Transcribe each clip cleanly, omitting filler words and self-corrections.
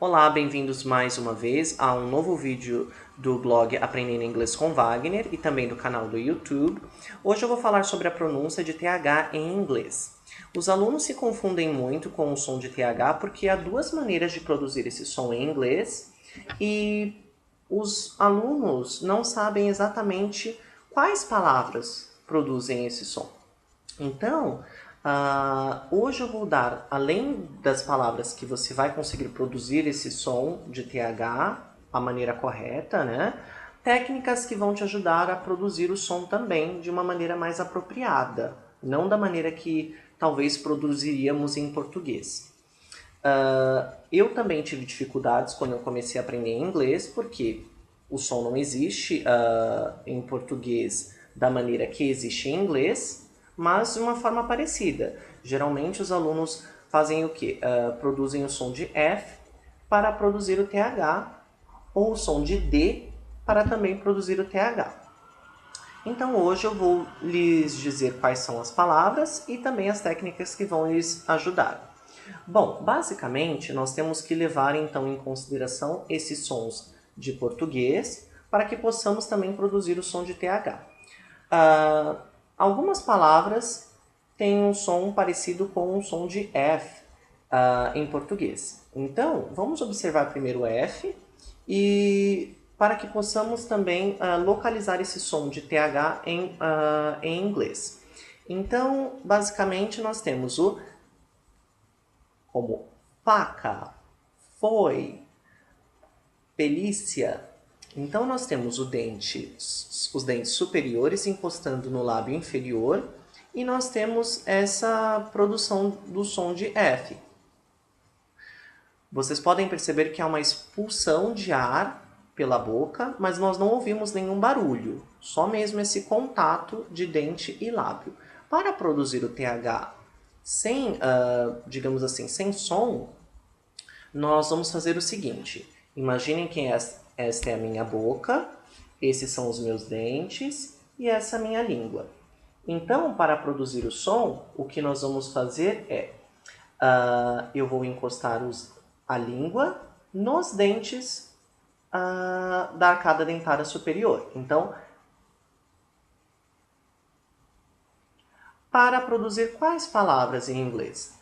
Olá, bem-vindos mais uma vez a um novo vídeo do blog Aprendendo Inglês com Wagner e também do canal do YouTube. Hoje eu vou falar sobre a pronúncia de TH em inglês. Os alunos se confundem muito com o som de TH porque há duas maneiras de produzir esse som em inglês e os alunos não sabem exatamente quais palavras produzem esse som. Então, hoje eu vou dar, além das palavras que você vai conseguir produzir esse som de TH, a maneira correta, né? Técnicas que vão te ajudar a produzir o som também de uma maneira mais apropriada, não da maneira que talvez produziríamos em português. Eu também tive dificuldades quando eu comecei a aprender inglês, porque o som não existe em português da maneira que existe em inglês, mas de uma forma parecida. Geralmente os alunos fazem o quê? Produzem o som de F para produzir o TH, ou o som de D para também produzir o TH. Então hoje eu vou lhes dizer quais são as palavras e também as técnicas que vão lhes ajudar. Bom, basicamente nós temos que levar então em consideração esses sons de português para que possamos também produzir o som de TH. Algumas palavras têm um som parecido com o som de F em português. Então, vamos observar primeiro o F e para que possamos também localizar esse som de TH em inglês. Então, basicamente, nós temos o como faca, foi, pelícia. Então, nós temos os dentes superiores encostando no lábio inferior e nós temos essa produção do som de F. Vocês podem perceber que há uma expulsão de ar pela boca, mas nós não ouvimos nenhum barulho, só mesmo esse contato de dente e lábio. Para produzir o TH sem, digamos assim, sem som, nós vamos fazer o seguinte. Imaginem que esta é a minha boca, esses são os meus dentes e essa é a minha língua. Então, para produzir o som, o que nós vamos fazer é, eu vou encostar a língua nos dentes da arcada dentária superior. Então, para produzir quais palavras em inglês?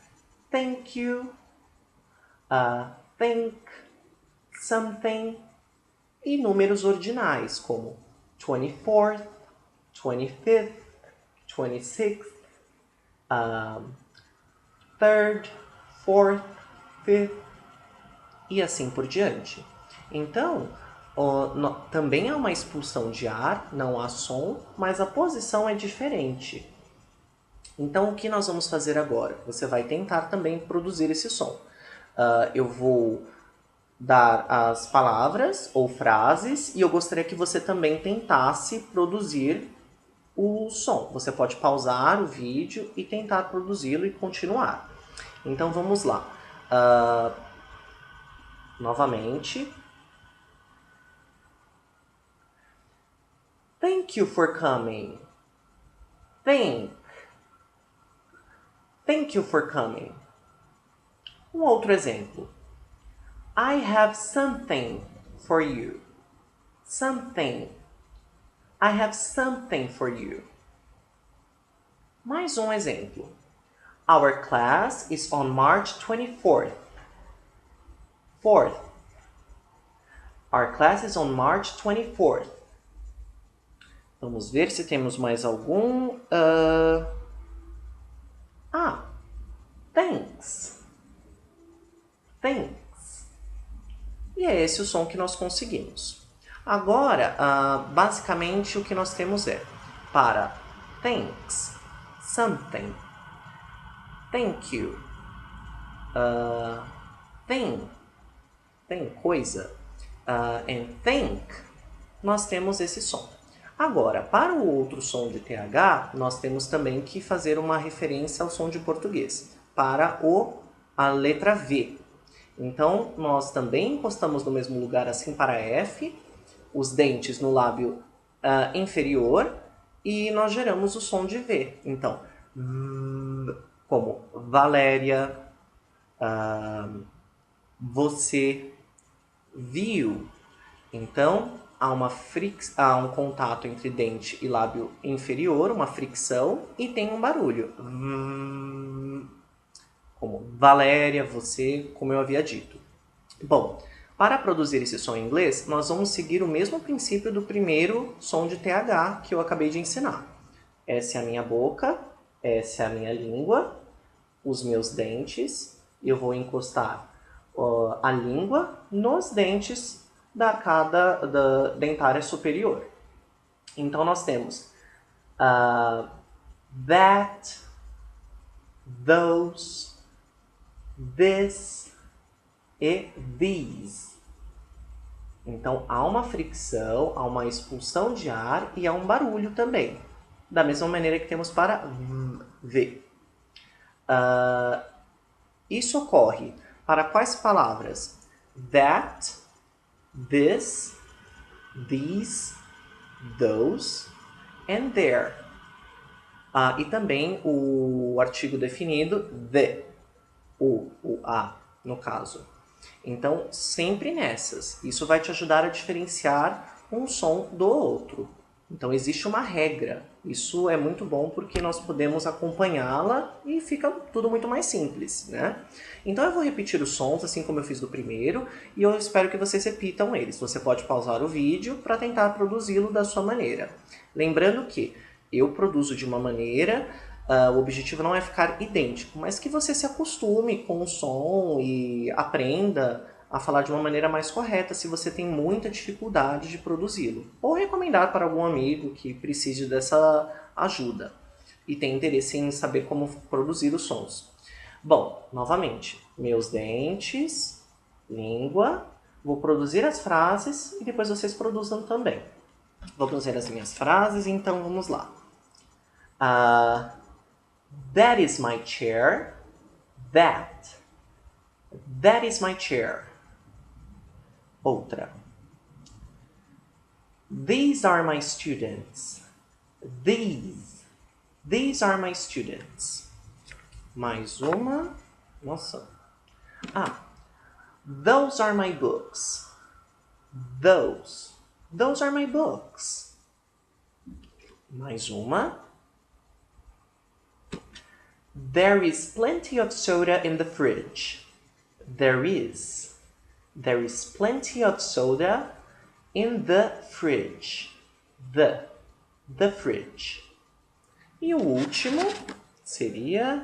Thank you, think, something e números ordinais como 24th, 25th, 26th, 3rd, 4th, 5th e assim por diante. Então, também há uma expulsão de ar, não há som, mas a posição é diferente. Então, o que nós vamos fazer agora? Você vai tentar também produzir esse som. Eu vou dar as palavras ou frases e eu gostaria que você também tentasse produzir o som. Você pode pausar o vídeo e tentar produzi-lo e continuar. Então vamos lá. Novamente. Thank you for coming. Thank you for coming. Um outro exemplo. I have something for you. Something. I have something for you. Mais um exemplo. Our class is on March 24th. Our class is on March 24th. Vamos ver se temos mais algum. Thanks. Thanks. E é esse o som que nós conseguimos. Agora, basicamente, o que nós temos é para thanks, something, thank you, tem coisa, and think, nós temos esse som. Agora, para o outro som de TH, nós temos também que fazer uma referência ao som de português, para a letra V. Então, nós também encostamos no mesmo lugar assim para F, os dentes no lábio inferior, e nós geramos o som de V. Então, como Valéria, Você viu. Então, há um contato entre dente e lábio inferior, uma fricção, e tem um barulho. Como Valéria, você, como eu havia dito. Bom, para produzir esse som em inglês, nós vamos seguir o mesmo princípio do primeiro som de TH que eu acabei de ensinar. Essa é a minha boca, essa é a minha língua, os meus dentes. Eu vou encostar a língua nos dentes da dentária superior. Então, nós temos that, those, this e these. Então, há uma fricção, há uma expulsão de ar e há um barulho também. Da mesma maneira que temos para V. Isso ocorre para quais palavras? That, this, these, those and there. E também o artigo definido the, o a, no caso. Então, sempre nessas. Isso vai te ajudar a diferenciar um som do outro. Então, existe uma regra. Isso é muito bom porque nós podemos acompanhá-la e fica tudo muito mais simples, né? Então, eu vou repetir os sons, assim como eu fiz do primeiro, e eu espero que vocês repitam eles. Você pode pausar o vídeo para tentar produzi-lo da sua maneira. Lembrando que eu produzo de uma maneira, o objetivo não é ficar idêntico, mas que você se acostume com o som e aprenda a falar de uma maneira mais correta se você tem muita dificuldade de produzi-lo. Ou recomendar para algum amigo que precise dessa ajuda e tem interesse em saber como produzir os sons. Bom, novamente, meus dentes, língua, vou produzir as frases e depois vocês produzam também. Vou produzir as minhas frases, então vamos lá. That is my chair. That is my chair. Outra. These are my students. These are my students. Mais uma. Nossa. Those are my books. Those are my books. Mais uma. There is plenty of soda in the fridge. There is plenty of soda in the fridge. The fridge. E o último seria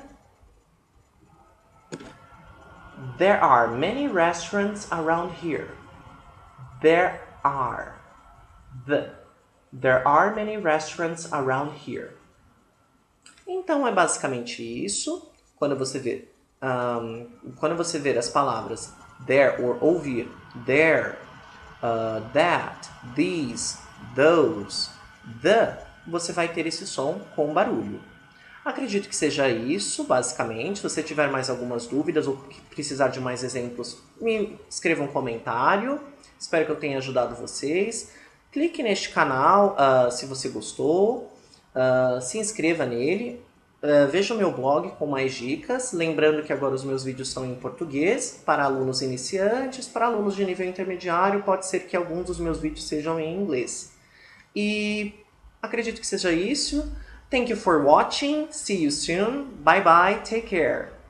There are many restaurants around here. There are many restaurants around here. Então, é basicamente isso. Quando você ver as palavras there ou ouvir there, that, these, those, the, você vai ter esse som com barulho. Acredito que seja isso, basicamente. Se você tiver mais algumas dúvidas ou precisar de mais exemplos, me escreva um comentário. Espero que eu tenha ajudado vocês. Clique neste canal se você gostou. Se inscreva nele. Veja o meu blog com mais dicas. Lembrando que agora os meus vídeos são em português, para alunos iniciantes, para alunos de nível intermediário, pode ser que alguns dos meus vídeos sejam em inglês. E acredito que seja isso. Thank you for watching. See you soon. Bye bye. Take care.